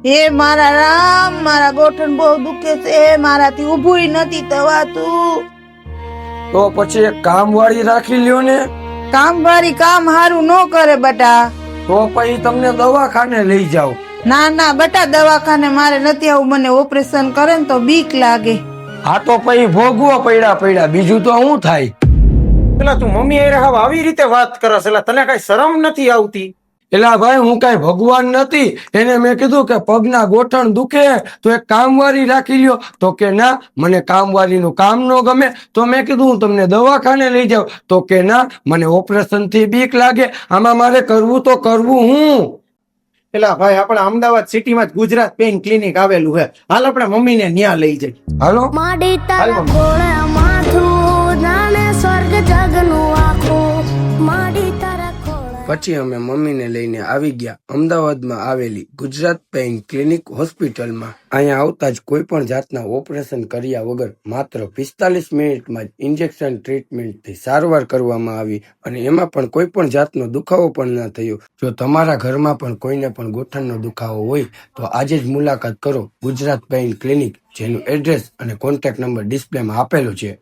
હે મારા રામ, મારા ગોઠણ બહુ દુખે છે, મારાથી ઊભુંય નથી થવાતું. તો પછી એક કામ વાળી રાખી લ્યો ને. કામવાળી કામ હારું ન કરે બટા. તો પછી તમને દવાખાને લઈ જાઓ. ના ના બટા, દવાખાને મારે નથી આવું. મને ઓપરેશન કરે ને તો બીક લાગે. હા તો પછી ભોગવો પડ્યા બીજું તો શું થાય. પેલા તું મમ્મી એ હાવ આવી રીતે વાત કરસ, એટલે તને કઈ શરમ નથી આવતી? એલા ભાઈ, હું કઈ ભગવાન નથી. એને મેં કીધું કે પગના ગોઠણ દુખે તો એક કામવાળી રાખી લ્યો. તો કે ના, મને કામવાળીનું કામ ન ગમે. તો મેં કીધું હું તમને દવાખાને લઈ જાઉં. તો કે ના, મને ઓપરેશન થી બીક લાગે. આમાં મારે કરવું તો કરવું હું. પેલા ભાઈ, આપણે અમદાવાદ સિટીમાં જ ગુજરાત પેઇન ક્લિનિક આવેલું છે. હાલ આપણે મમ્મીને ન્યા લઈ જઈએ. હાલો. માડી તારા ગોળે માથું જાણે સ્વર્ગ જગનું આખું. માડી તારા ખોળે. પછી અમે મમ્મીને લઈને આવી ગયા અમદાવાદમાં આવેલી ગુજરાત પેઇન ક્લિનિક હોસ્પિટલમાં. અહીંયા આવતા જ કોઈ પણ જાતના ઓપરેશન કર્યા વગર માત્ર 45 મિનિટમાં જ ઇન્જેક્શન ટ્રીટમેન્ટથી સારવાર કરવામાં આવી અને એમાં પણ કોઈ પણ જાતનો દુખાવો પણ ન થયો. જો તમારા ઘરમાં પણ કોઈને પણ ગોઠણનો દુખાવો હોય તો આજે જ મુલાકાત કરો ગુજરાત પેઇન ક્લિનિક, જેનું એડ્રેસ અને કોન્ટેક્ટ નંબર ડિસ્પ્લેમાં આપેલો છે.